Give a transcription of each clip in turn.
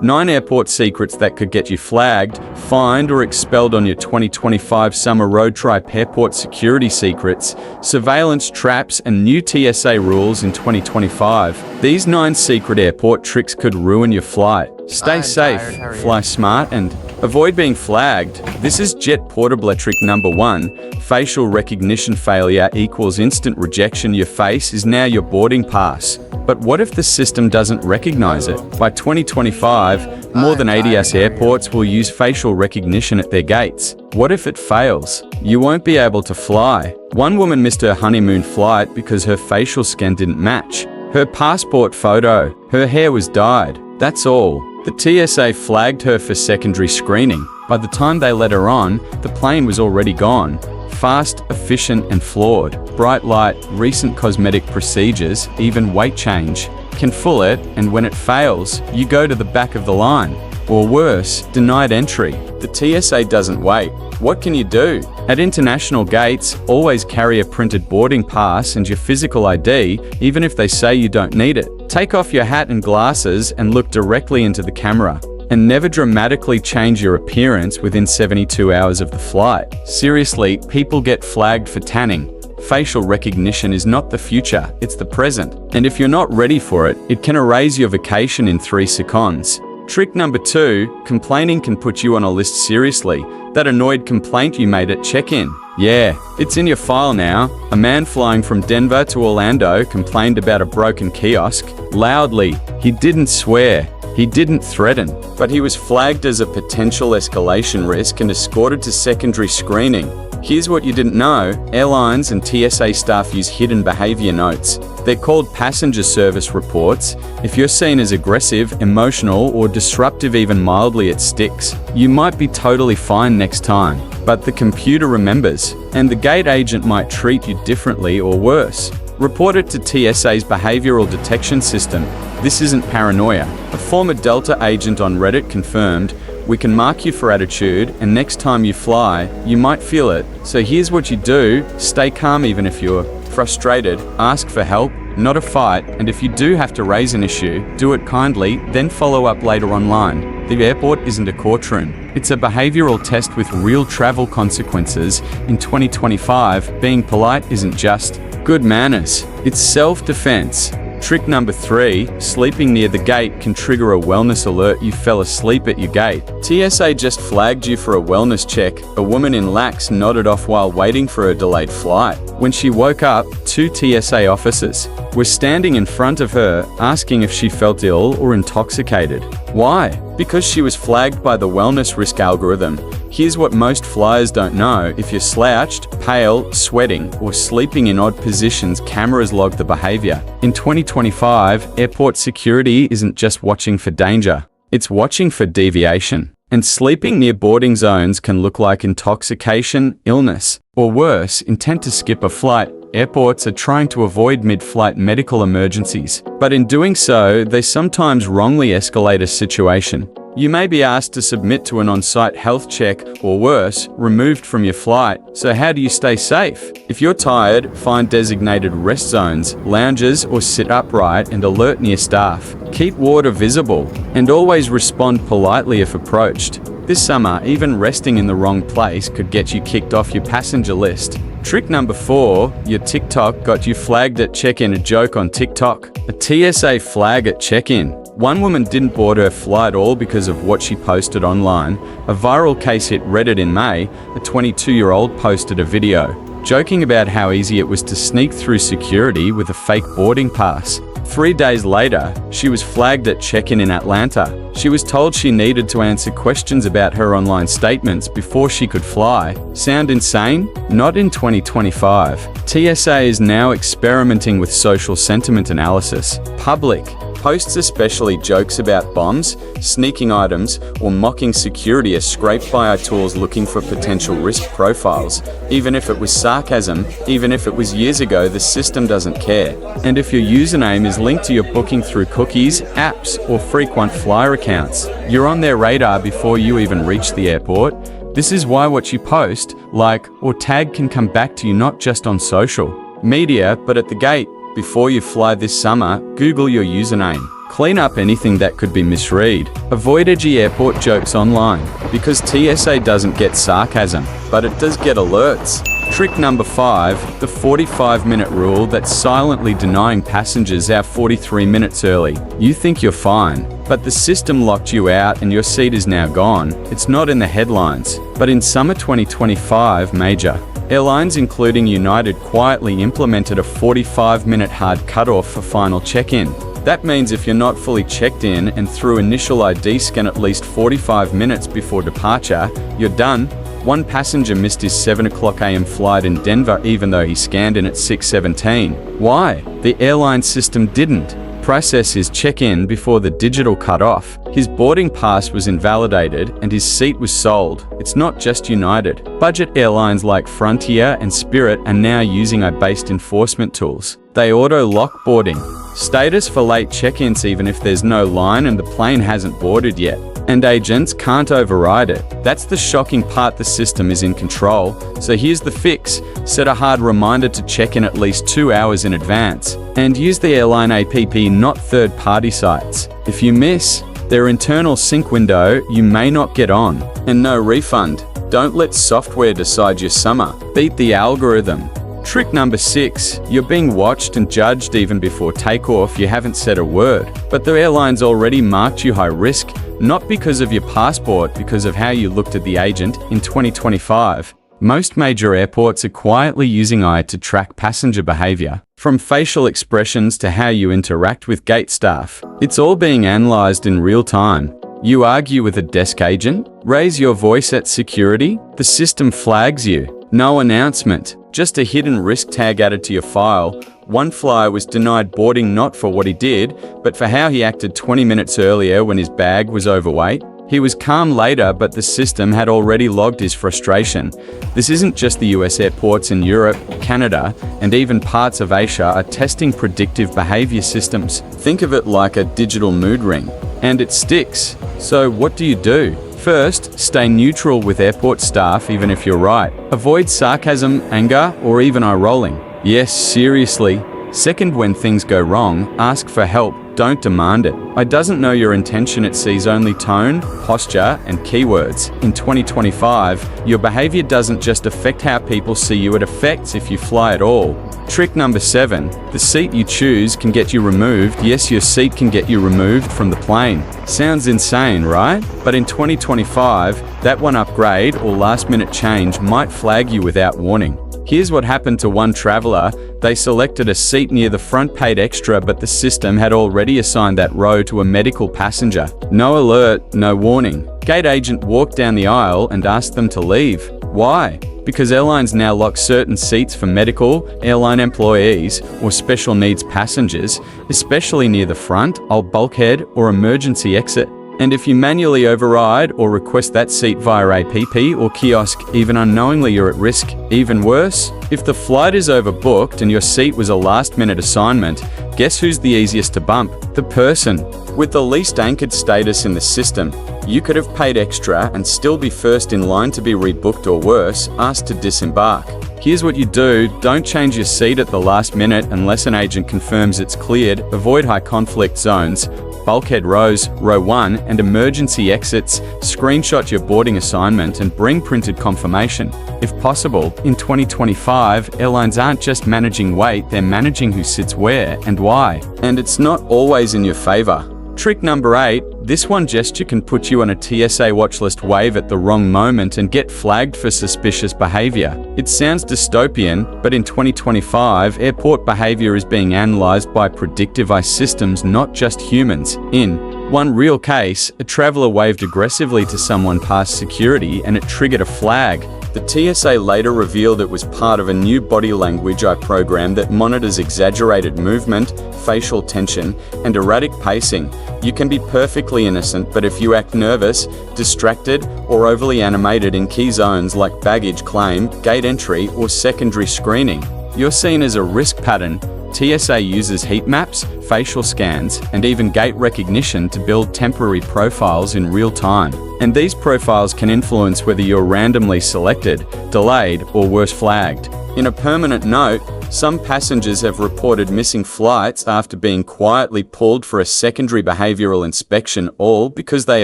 9 airport secrets that could get you flagged, fined, or expelled on your 2025 summer road trip. Airport security secrets, surveillance traps, and new TSA rules in 2025. These 9 secret airport tricks could ruin your flight. Stay safe, fly smart, and avoid being flagged. This is Jet Portable trick number 1. Facial recognition failure equals instant rejection. Your face is now your boarding pass. But what if the system doesn't recognize it? By 2025, more than 80 US airports will use facial recognition at their gates. What if it fails? You won't be able to fly. One woman missed her honeymoon flight because her facial scan didn't match. Her passport photo, her hair was dyed. That's all. The TSA flagged her for secondary screening. By the time they let her on, the plane was already gone. Fast, efficient, and flawed. Bright light, recent cosmetic procedures, even weight change can fool it, and when it fails, you go to the back of the line. Or worse, denied entry. The TSA doesn't wait. What can you do? At international gates, always carry a printed boarding pass and your physical ID, even if they say you don't need it. Take off your hat and glasses and look directly into the camera. And never dramatically change your appearance within 72 hours of the flight. Seriously, people get flagged for tanning. Facial recognition is not the future, it's the present. And if you're not ready for it, it can erase your vacation in 3 seconds. Trick number 2, complaining can put you on a list. Seriously, that annoyed complaint you made at check-in. Yeah, it's in your file now. A man flying from Denver to Orlando complained about a broken kiosk. Loudly. He didn't swear. He didn't threaten, but he was flagged as a potential escalation risk and escorted to secondary screening. Here's what you didn't know: airlines and TSA staff use hidden behavior notes. They're called passenger service reports. If you're seen as aggressive, emotional, or disruptive even mildly, it sticks. You might be totally fine next time, but the computer remembers, and the gate agent might treat you differently or worse. Report it to TSA's behavioral detection system. This isn't paranoia. A former Delta agent on Reddit confirmed, "We can mark you for attitude, and next time you fly, you might feel it. So here's what you do: stay calm even if you're frustrated, ask for help, not a fight, and if you do have to raise an issue, do it kindly, then follow up later online." The airport isn't a courtroom. It's a behavioral test with real travel consequences. In 2025, being polite isn't just good manners, it's self-defense. Trick number 3, sleeping near the gate can trigger a wellness alert. You fell asleep at your gate. TSA just flagged you for a wellness check. A woman in lax nodded off while waiting for a delayed flight. When she woke up, 2 TSA officers were standing in front of her, asking if she felt ill or intoxicated. Why? Because she was flagged by the wellness risk algorithm. Here's what most flyers don't know: if you're slouched, pale, sweating, or sleeping in odd positions, cameras log the behavior. In 2025, airport security isn't just watching for danger, it's watching for deviation. And sleeping near boarding zones can look like intoxication, illness, or worse, intent to skip a flight. Airports are trying to avoid mid-flight medical emergencies, but in doing so, they sometimes wrongly escalate a situation. You may be asked to submit to an on-site health check, or worse, removed from your flight. So how do you stay safe? If you're tired, find designated rest zones, lounges, or sit upright and alert near staff. Keep water visible, and always respond politely if approached. This summer, even resting in the wrong place could get you kicked off your passenger list. Trick number 4, your TikTok got you flagged at check-in. A joke on TikTok. A TSA flag at check-in. One woman didn't board her flight all because of what she posted online. A viral case hit Reddit in May. A 22-year-old posted a video joking about how easy it was to sneak through security with a fake boarding pass. 3 days later, she was flagged at check-in in Atlanta. She was told she needed to answer questions about her online statements before she could fly. Sound insane? Not in 2025. TSA is now experimenting with social sentiment analysis. Public posts, especially jokes about bombs, sneaking items, or mocking security, are scraped by our tools looking for potential risk profiles. Even if it was sarcasm, even if it was years ago, the system doesn't care. And if your username is linked to your booking through cookies, apps, or frequent flyer accounts, you're on their radar before you even reach the airport. This is why what you post, like, or tag can come back to you not just on social media, but at the gate. Before you fly this summer, Google your username, Clean up anything that could be misread. Avoid edgy airport jokes online, because TSA doesn't get sarcasm, but it does get alerts. Trick number 5, the 45-minute rule that's silently denying passengers out 43 minutes early. You think you're fine, but the system locked you out and your seat is now gone. It's not in the headlines, but in summer 2025, major airlines including United quietly implemented a 45-minute hard cutoff for final check-in. That means if you're not fully checked in and through initial ID scan at least 45 minutes before departure, you're done. One passenger missed his 7 o'clock AM flight in Denver even though he scanned in at 6:17. Why? The airline system didn't process his check-in before the digital cut-off. His boarding pass was invalidated and his seat was sold. It's not just United. Budget airlines like Frontier and Spirit are now using AI-based enforcement tools. They auto-lock boarding status for late check-ins even if there's no line and the plane hasn't boarded yet. And agents can't override it. That's the shocking part, the system is in control. So here's the fix. Set a hard reminder to check in at least 2 hours in advance. And use the airline app, not third-party sites. If you miss their internal sync window, you may not get on. And no refund. Don't let software decide your summer. Beat the algorithm. Trick number 6, you're being watched and judged even before takeoff. You haven't said a word, but the airline's already marked you high risk, not because of your passport, because of how you looked at the agent. In 2025, most major airports are quietly using AI to track passenger behavior, from facial expressions to how you interact with gate staff. It's all being analyzed in real time. You argue with a desk agent? Raise your voice at security? The system flags you. No announcement, just a hidden risk tag added to your file. One flyer was denied boarding not for what he did, but for how he acted 20 minutes earlier when his bag was overweight. He was calm later, but the system had already logged his frustration. This isn't just the US. Airports in Europe, Canada, and even parts of Asia are testing predictive behavior systems. Think of it like a digital mood ring, and it sticks. So what do? First, stay neutral with airport staff even if you're right. Avoid sarcasm, anger, or even eye rolling. Yes, seriously. Second, when things go wrong, ask for help, don't demand it. AI doesn't know your intention, it sees only tone, posture, and keywords. In 2025, your behavior doesn't just affect how people see you, it affects if you fly at all. Trick number 7, the seat you choose can get you removed. Yes, your seat can get you removed from the plane. Sounds insane, right? But in 2025, that one upgrade or last-minute change might flag you without warning. Here's what happened to one traveler. They selected a seat near the front, paid extra, but the system had already assigned that row to a medical passenger. No alert, no warning. Gate agent walked down the aisle and asked them to leave. Why? Because airlines now lock certain seats for medical, airline employees, or special needs passengers, especially near the front, old bulkhead, or emergency exit. And if you manually override or request that seat via app or kiosk, even unknowingly you're at risk. Even worse, if the flight is overbooked and your seat was a last-minute assignment, guess who's the easiest to bump? The person with the least anchored status in the system. You could have paid extra and still be first in line to be rebooked, or worse, asked to disembark. Here's what you do. Don't change your seat at the last minute unless an agent confirms it's cleared. Avoid high conflict zones, bulkhead rows, row 1, and emergency exits. Screenshot your boarding assignment and bring printed confirmation. If possible, in 2025, airlines aren't just managing weight, they're managing who sits where and why. And it's not always in your favor. Trick number 8, this one gesture can put you on a TSA watchlist. Wave at the wrong moment and get flagged for suspicious behavior. It sounds dystopian, but in 2025, airport behavior is being analyzed by predictive AI systems, not just humans. In one real case, a traveler waved aggressively to someone past security and it triggered a flag. The TSA later revealed it was part of a new body language AI program that monitors exaggerated movement, facial tension, and erratic pacing. You can be perfectly innocent, but if you act nervous, distracted, or overly animated in key zones like baggage claim, gate entry, or secondary screening, you're seen as a risk pattern. TSA uses heat maps, facial scans, and even gate recognition to build temporary profiles in real time. And these profiles can influence whether you're randomly selected, delayed, or worse, flagged. In a permanent note, Some passengers have reported missing flights after being quietly pulled for a secondary behavioral inspection, all because they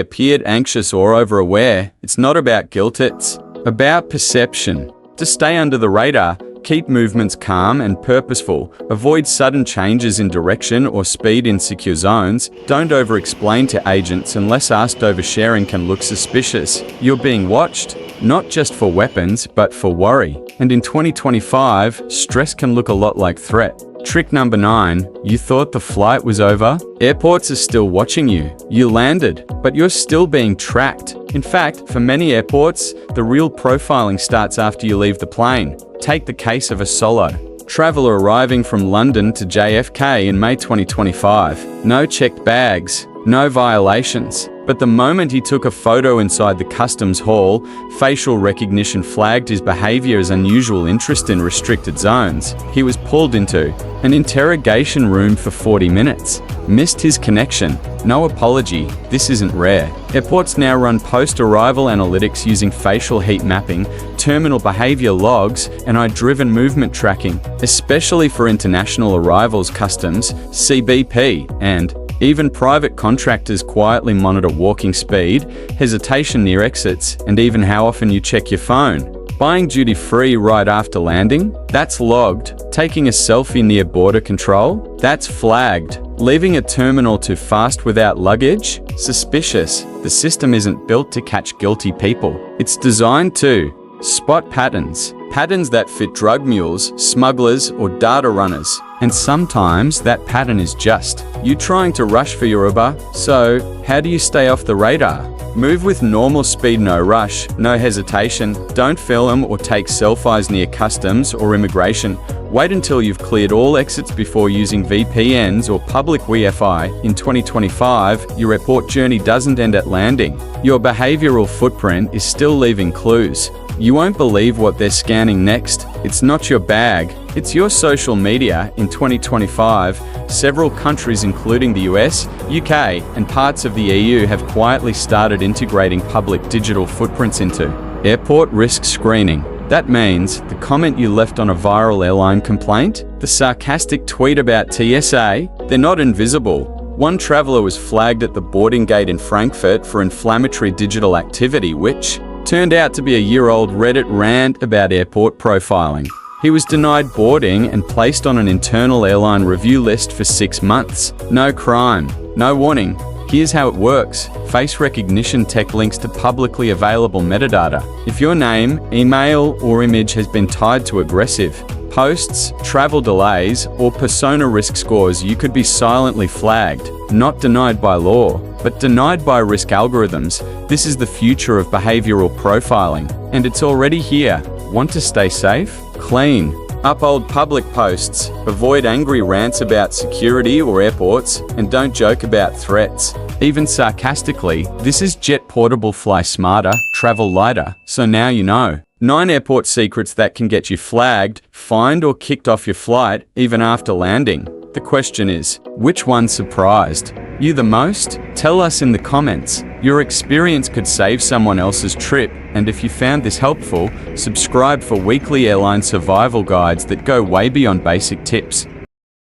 appeared anxious or overaware. It's not about guilt, it's about perception. To stay under the radar, keep movements calm and purposeful. Avoid sudden changes in direction or speed in secure zones. Don't over-explain to agents unless asked. Oversharing can look suspicious. You're being watched, not just for weapons, but for worry. And in 2025, stress can look a lot like threat. Trick number 9, you thought the flight was over? Airports are still watching you. You landed, but you're still being tracked. In fact, for many airports, the real profiling starts after you leave the plane. Take the case of a solo traveler arriving from London to JFK in May 2025. No checked bags, no violations. But the moment he took a photo inside the customs hall, facial recognition flagged his behavior as unusual interest in restricted zones. He was pulled into an interrogation room for 40 minutes. Missed his connection. No apology. This isn't rare. Airports now run post-arrival analytics using facial heat mapping, terminal behavior logs, and eye-driven movement tracking, especially for international arrivals. Customs, CBP, and even private contractors quietly monitor walking speed, hesitation near exits, and even how often you check your phone. Buying duty-free right after landing? That's logged. Taking a selfie near border control? That's flagged. Leaving a terminal too fast without luggage? Suspicious. The system isn't built to catch guilty people. It's designed to spot patterns. Patterns that fit drug mules, smugglers, or data runners. And sometimes that pattern is just you trying to rush for your Uber. So, how do you stay off the radar? Move with normal speed, no rush, no hesitation. Don't film or take selfies near customs or immigration. Wait until you've cleared all exits before using VPNs or public Wi-Fi. In 2025, your airport journey doesn't end at landing. Your behavioral footprint is still leaving clues. You won't believe what they're scanning next. It's not your bag, it's your social media. In 2025, several countries including the US, UK, and parts of the EU have quietly started integrating public digital footprints into airport risk screening. That means the comment you left on a viral airline complaint, the sarcastic tweet about TSA, they're not invisible. One traveler was flagged at the boarding gate in Frankfurt for inflammatory digital activity, which turned out to be a year-old Reddit rant about airport profiling. He was denied boarding and placed on an internal airline review list for 6 months. No crime, no warning. Here's how it works. Face recognition tech links to publicly available metadata. If your name, email, or image has been tied to aggressive posts, travel delays, or persona risk scores, you could be silently flagged. Not denied by law, but denied by risk algorithms. This is the future of behavioral profiling, and it's already here. Want to stay safe? Clean. Uphold public posts, avoid angry rants about security or airports, and don't joke about threats. Even sarcastically, this is jet portable. Fly smarter, travel lighter. So now you know. 9 airport secrets that can get you flagged, fined, or kicked off your flight even after landing. The question is, which one surprised you the most? Tell us in the comments. Your experience could save someone else's trip, and if you found this helpful, subscribe for weekly airline survival guides that go way beyond basic tips.